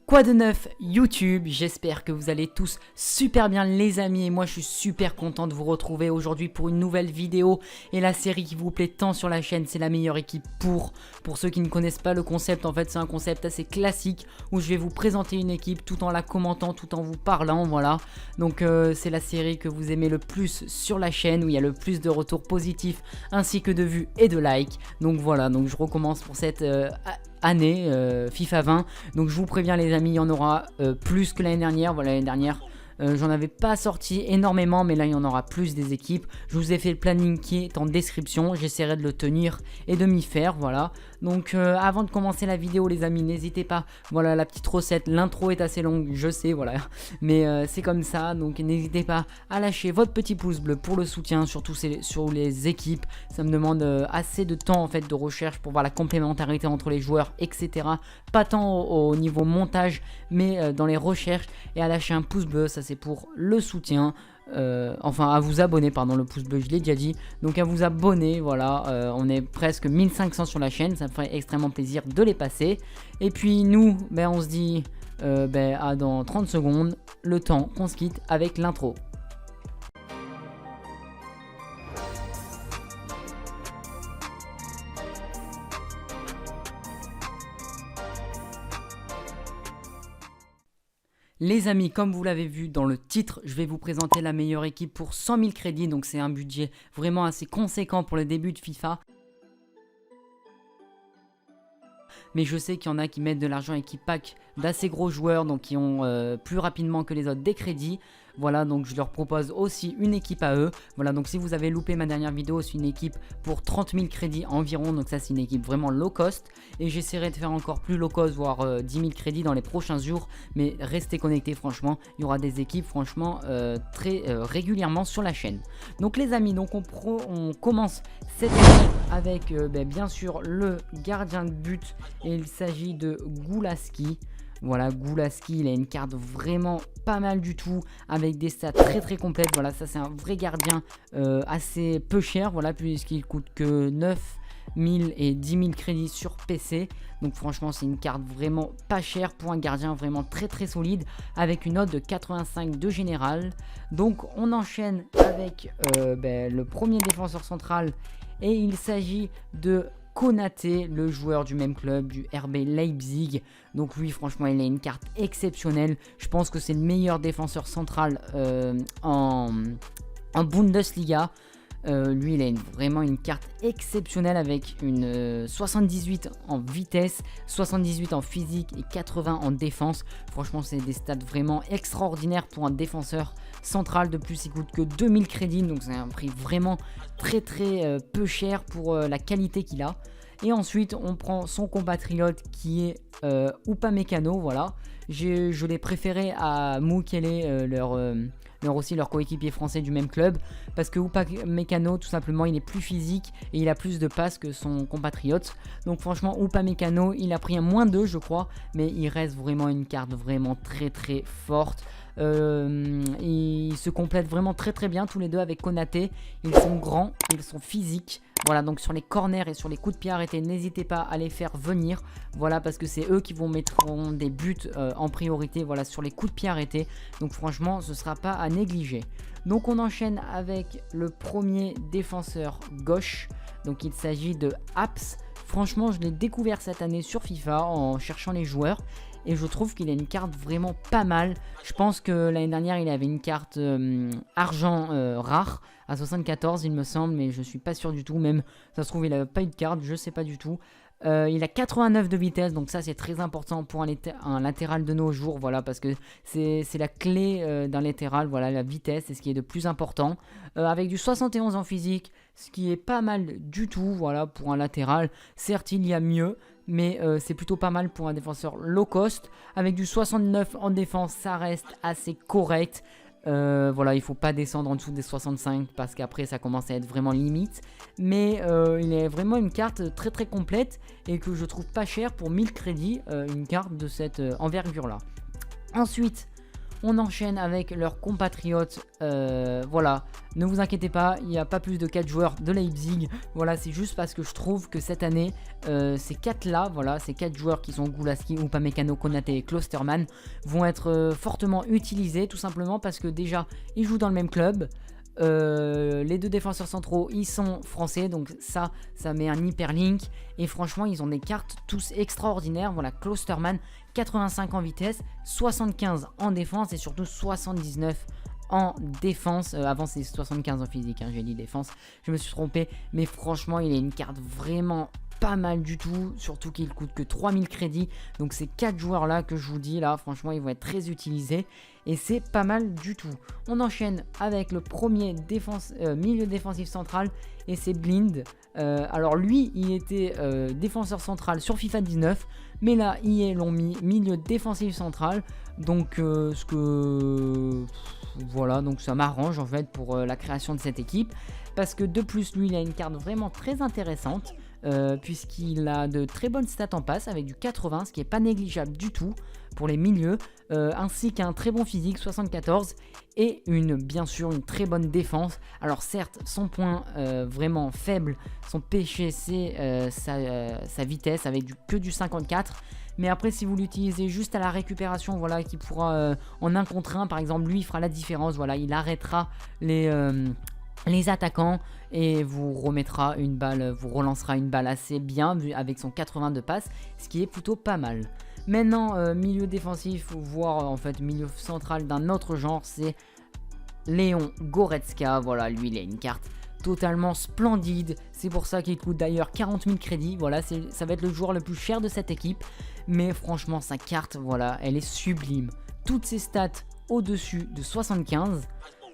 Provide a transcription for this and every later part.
Quoi de neuf YouTube? J'espère que vous allez tous super bien les amis et moi je suis super content de vous retrouver aujourd'hui pour une nouvelle vidéo et la série qui vous plaît tant sur la chaîne, c'est la meilleure équipe pour ceux qui ne connaissent pas le concept. En fait c'est un concept assez classique où je vais vous présenter une équipe tout en la commentant, tout en vous parlant, voilà. Donc c'est la série que vous aimez le plus sur la chaîne, où il y a le plus de retours positifs ainsi que de vues et de likes. Donc voilà, donc je recommence pour cette année FIFA 20. Donc je vous préviens les amis, il y en aura plus que l'année dernière. Voilà, l'année dernière j'en avais pas sorti énormément, mais là il y en aura plus des équipes. Je vous ai fait le planning qui est en description, j'essaierai de le tenir et de m'y faire, voilà. Donc avant de commencer la vidéo les amis, n'hésitez pas, voilà la petite recette, l'intro est assez longue, je sais, voilà, mais c'est comme ça, donc n'hésitez pas à lâcher votre petit pouce bleu pour le soutien, surtout sur les équipes. Ça me demande assez de temps en fait de recherche pour voir la complémentarité entre les joueurs, etc. Pas tant au niveau montage, mais dans les recherches, et à lâcher un pouce bleu, ça c'est pour le soutien. Enfin à vous abonner, pardon, le pouce bleu je l'ai déjà dit, donc à vous abonner, voilà. On est presque 1500 sur la chaîne, ça me ferait extrêmement plaisir de les passer. Et puis nous, on se dit à dans 30 secondes, le temps qu'on se quitte avec l'intro. Les amis, comme vous l'avez vu dans le titre, je vais vous présenter la meilleure équipe pour 100 000 crédits. Donc c'est un budget vraiment assez conséquent pour le début de FIFA. Mais je sais qu'il y en a qui mettent de l'argent et qui packent d'assez gros joueurs, donc qui ont plus rapidement que les autres des crédits. Voilà, donc je leur propose aussi une équipe à eux. Voilà, donc si vous avez loupé ma dernière vidéo, c'est une équipe pour 30 000 crédits environ. Donc ça c'est une équipe vraiment low cost. Et j'essaierai de faire encore plus low cost, voire 10 000 crédits dans les prochains jours. Mais restez connectés, franchement, il y aura des équipes franchement très régulièrement sur la chaîne. Donc les amis, donc on commence cette équipe avec bien sûr le gardien de but. Et il s'agit de Goulaski. Voilà, Goulaski, il a une carte vraiment pas mal du tout, avec des stats très complètes. Voilà, ça c'est un vrai gardien assez peu cher, voilà, puisqu'il coûte que 9 000 et 10 000 crédits sur PC. Donc franchement c'est une carte vraiment pas chère pour un gardien vraiment très solide, avec une note de 85 de général. Donc on enchaîne avec le premier défenseur central, et il s'agit de Konaté, le joueur du même club, du RB Leipzig. Donc lui franchement il a une carte exceptionnelle. Je pense que c'est le meilleur défenseur central en Bundesliga. Lui il a vraiment une carte exceptionnelle, avec une 78 en vitesse, 78 en physique et 80 en défense. Franchement c'est des stats vraiment extraordinaires pour un défenseur central. De plus il coûte que 2000 crédits, donc c'est un prix vraiment très peu cher pour la qualité qu'il a. Et ensuite on prend son compatriote qui est Upamecano. Voilà, je l'ai préféré à Mukele, leur coéquipier français du même club, parce que Upamecano tout simplement il est plus physique et il a plus de passes que son compatriote. Donc franchement Upamecano il a pris un -2 je crois, mais il reste vraiment une carte vraiment très forte. Ils se complètent vraiment très bien tous les deux avec Konaté. Ils sont grands, ils sont physiques. Voilà, donc sur les corners et sur les coups de pied arrêtés, n'hésitez pas à les faire venir. Voilà, parce que c'est eux qui vont mettre des buts en priorité, voilà, sur les coups de pied arrêtés. Donc franchement, ce ne sera pas à négliger. Donc on enchaîne avec le premier défenseur gauche. Donc il s'agit de Haps. Franchement, je l'ai découvert cette année sur FIFA en cherchant les joueurs. Et je trouve qu'il a une carte vraiment pas mal. Je pense que l'année dernière, il avait une carte argent rare à 74, il me semble. Mais je suis pas sûr du tout. Même, ça se trouve, il n'avait pas eu de carte. Je sais pas du tout. Il a 89 de vitesse. Donc ça, c'est très important pour un latéral de nos jours. Voilà, parce que c'est la clé d'un latéral. Voilà, la vitesse, c'est ce qui est de plus important. Avec du 71 en physique, ce qui est pas mal du tout. Voilà, pour un latéral. Certes, il y a mieux, mais c'est plutôt pas mal pour un défenseur low cost. Avec du 69 en défense, ça reste assez correct. Voilà, il faut pas descendre en dessous des 65, parce qu'après ça commence à être vraiment limite. Mais il est vraiment une carte très complète, et que je trouve pas cher pour 1000 crédits, une carte de cette envergure là. Ensuite On enchaîne avec leurs compatriotes. Voilà, ne vous inquiétez pas, il n'y a pas plus de 4 joueurs de Leipzig. Voilà, c'est juste parce que je trouve que cette année, ces 4 là, voilà, ces 4 joueurs qui sont Gulaski, Upamecano, Konaté et Klostermann vont être fortement utilisés, tout simplement parce que déjà, ils jouent dans le même club. Les 2 défenseurs centraux ils sont français, donc ça met un hyperlink, et franchement ils ont des cartes tous extraordinaires. Voilà, Klostermann 85 en vitesse, 75 en défense et surtout 79 en défense. Avant c'est 75 en physique, hein, j'ai dit défense, je me suis trompé, mais franchement il a une carte vraiment pas mal du tout, surtout qu'il coûte que 3000 crédits. Donc ces 4 joueurs là que je vous dis là, franchement ils vont être très utilisés et c'est pas mal du tout. On enchaîne avec le premier milieu défensif central, et c'est Blind. Alors lui il était défenseur central sur FIFA 19, mais là ils l'ont mis milieu défensif central, donc voilà, donc ça m'arrange en fait pour la création de cette équipe, parce que de plus lui il a une carte vraiment très intéressante. Puisqu'il a de très bonnes stats en passe avec du 80, ce qui est pas négligeable du tout pour les milieux, ainsi qu'un très bon physique 74 et bien sûr une très bonne défense. Alors certes son point vraiment faible, son péché c'est sa vitesse avec que du 54, mais après si vous l'utilisez juste à la récupération, voilà, qui pourra en 1 contre 1 par exemple, lui il fera la différence. Voilà, il arrêtera les attaquants et vous relancera une balle assez bien avec son 80 de passe, ce qui est plutôt pas mal. Maintenant milieu défensif, voire en fait milieu central d'un autre genre, c'est Léon Goretzka. Voilà, lui il a une carte totalement splendide, c'est pour ça qu'il coûte d'ailleurs 40 000 crédits. Voilà, ça va être le joueur le plus cher de cette équipe, mais franchement sa carte, voilà, elle est sublime. Toutes ses stats au-dessus de 75.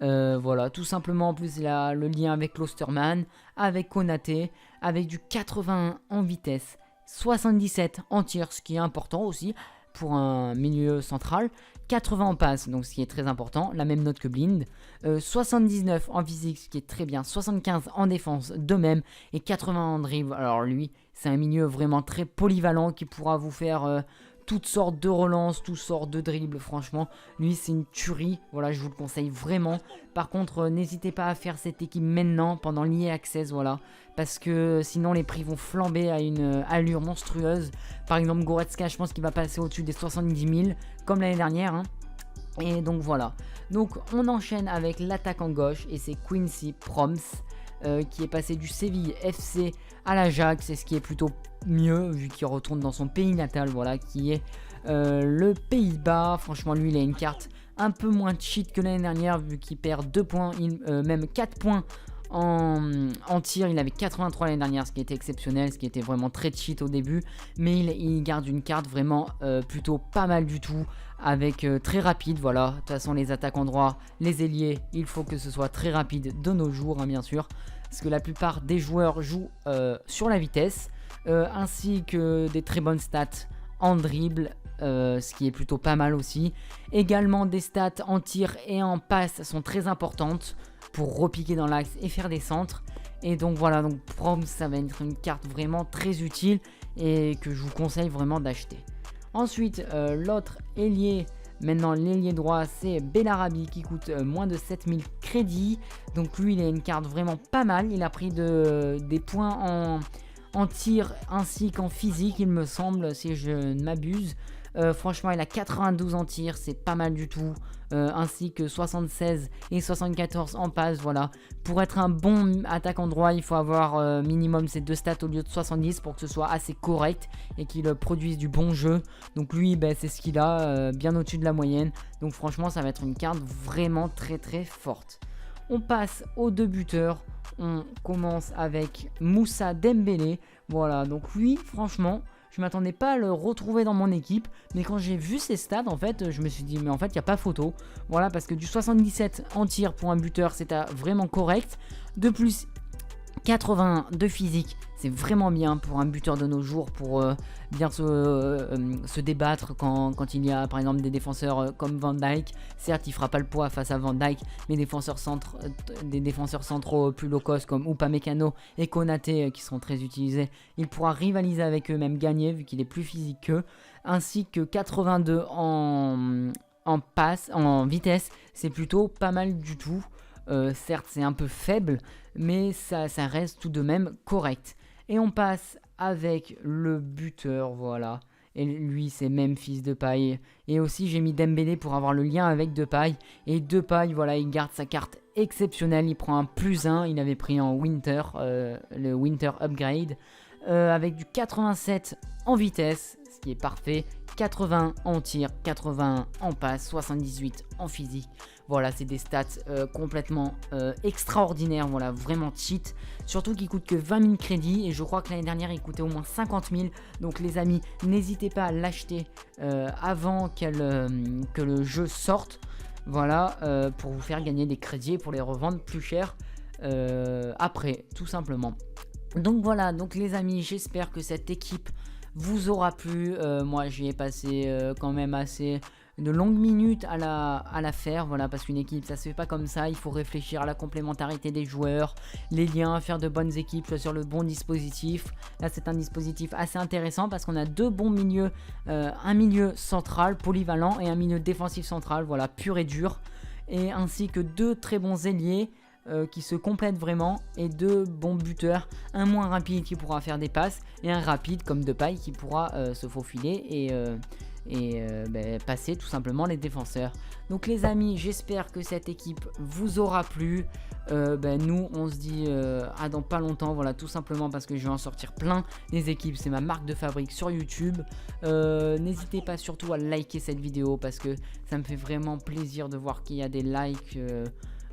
Voilà, tout simplement. En plus il a le lien avec Klostermann, avec Konaté, avec du 81 en vitesse, 77 en tir, ce qui est important aussi pour un milieu central, 80 en passe, donc ce qui est très important, la même note que Blind, 79 en physique, ce qui est très bien, 75 en défense de même, et 80 en dribble. Alors lui c'est un milieu vraiment très polyvalent qui pourra vous faire toutes sortes de relances, toutes sortes de dribbles. Franchement, lui c'est une tuerie. Voilà, je vous le conseille vraiment. Par contre, n'hésitez pas à faire cette équipe maintenant pendant l'EA Access, voilà, parce que sinon les prix vont flamber à une allure monstrueuse. Par exemple, Goretzka, je pense qu'il va passer au-dessus des 70 000 comme l'année dernière, hein. Et donc voilà. Donc on enchaîne avec l'attaquant gauche, et c'est Quincy Promes qui est passé du Séville FC à l'Ajax, c'est ce qui est plutôt mieux vu qu'il retourne dans son pays natal, voilà, qui est le Pays-Bas. Franchement lui il a une carte un peu moins cheat que l'année dernière, vu qu'il perd 2 points, même 4 points en tir. Il avait 83 l'année dernière, ce qui était exceptionnel, ce qui était vraiment très cheat au début, mais il garde une carte vraiment plutôt pas mal du tout, avec très rapide. Voilà, de toute façon les attaquants droits, les ailiers, il faut que ce soit très rapide de nos jours, hein, bien sûr, parce que la plupart des joueurs jouent sur la vitesse, ainsi que des très bonnes stats en dribble, ce qui est plutôt pas mal aussi. Également des stats en tir et en passe sont très importantes pour repiquer dans l'axe et faire des centres. Et donc voilà, donc Proms, ça va être une carte vraiment très utile et que je vous conseille vraiment d'acheter. Ensuite l'autre ailier, maintenant l'ailier droit, c'est Bellarabi qui coûte moins de 7000 crédits. Donc lui il a une carte vraiment pas mal, il a pris des points en tir ainsi qu'en physique il me semble, si je ne m'abuse. Franchement il a 92 en tir, c'est pas mal du tout, ainsi que 76 et 74 en passe. Voilà, pour être un bon attaquant droit il faut avoir minimum ces 2 stats au lieu de 70 pour que ce soit assez correct et qu'il produise du bon jeu. Donc lui c'est ce qu'il a, bien au-dessus de la moyenne, donc franchement ça va être une carte vraiment très très forte. On passe aux 2 buteurs. On commence avec Moussa Dembélé. Voilà, donc lui franchement je m'attendais pas à le retrouver dans mon équipe, mais quand j'ai vu ses stats en fait je me suis dit mais en fait il n'y a pas photo. Voilà, parce que du 77 en tir pour un buteur c'est vraiment correct. De plus 81 de physique, c'est vraiment bien pour un buteur de nos jours, pour bien se débattre quand il y a par exemple des défenseurs comme Van Dijk. Certes il fera pas le poids face à Van Dijk, mais des défenseurs centraux plus low cost comme Upamecano et Konaté qui seront très utilisés, il pourra rivaliser avec eux, même gagner vu qu'il est plus physique qu'eux, ainsi que 82 en passe, en vitesse, c'est plutôt pas mal du tout. Certes, c'est un peu faible, mais ça reste tout de même correct. Et on passe avec le buteur, voilà. Et lui, c'est Memphis Depay. Et aussi, j'ai mis Dembélé pour avoir le lien avec Depay. Et Depay, voilà, il garde sa carte exceptionnelle. Il prend un +1. Il avait pris en Winter, le Winter Upgrade. Avec du 87 en vitesse, ce qui est parfait. 80 en tir, 81 en passe, 78 en physique. Voilà, c'est des stats complètement extraordinaires, voilà, vraiment cheat. Surtout qu'il coûte que 20 000 crédits et je crois que l'année dernière il coûtait au moins 50 000. Donc les amis, n'hésitez pas à l'acheter avant que le jeu sorte. Voilà, pour vous faire gagner des crédits et pour les revendre plus cher après, tout simplement. Donc voilà, donc les amis, j'espère que cette équipe vous aura plu. Moi j'y ai passé quand même assez de longues minutes à la faire, voilà, parce qu'une équipe ça se fait pas comme ça, il faut réfléchir à la complémentarité des joueurs, les liens, faire de bonnes équipes, choisir le bon dispositif. Là c'est un dispositif assez intéressant parce qu'on a deux bons milieux, un milieu central polyvalent et un milieu défensif central, voilà, pur et dur, et ainsi que deux très bons ailiers qui se complètent vraiment, et deux bons buteurs, un moins rapide qui pourra faire des passes et un rapide comme Depay qui pourra se faufiler et passer tout simplement les défenseurs. Donc les amis, j'espère que cette équipe vous aura plu. Nous on se dit à dans pas longtemps, voilà, tout simplement parce que je vais en sortir plein. Les équipes, c'est ma marque de fabrique sur YouTube. N'hésitez pas surtout à liker cette vidéo parce que ça me fait vraiment plaisir de voir qu'il y a des likes.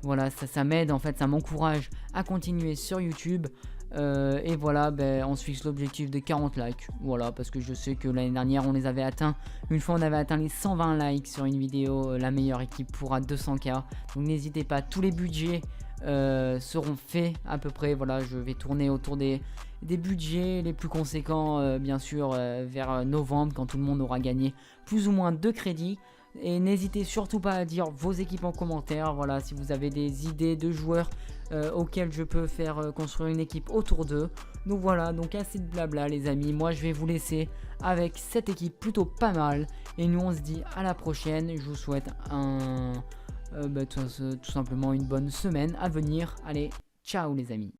Voilà, ça m'aide en fait, ça m'encourage à continuer sur YouTube. Et voilà, on se fixe l'objectif de 40 likes. Voilà, parce que je sais que l'année dernière on les avait atteints. Une fois on avait atteint les 120 likes sur une vidéo, la meilleure équipe pourra 200K. Donc n'hésitez pas, tous les budgets seront faits à peu près. Voilà, je vais tourner autour des budgets les plus conséquents, bien sûr, vers novembre quand tout le monde aura gagné plus ou moins 2 crédits. Et n'hésitez surtout pas à dire vos équipes en commentaire, voilà, si vous avez des idées de joueurs auxquels je peux faire construire une équipe autour d'eux. Donc voilà, donc assez de blabla les amis, moi je vais vous laisser avec cette équipe plutôt pas mal. Et nous on se dit à la prochaine, je vous souhaite tout simplement une bonne semaine à venir. Allez, ciao les amis.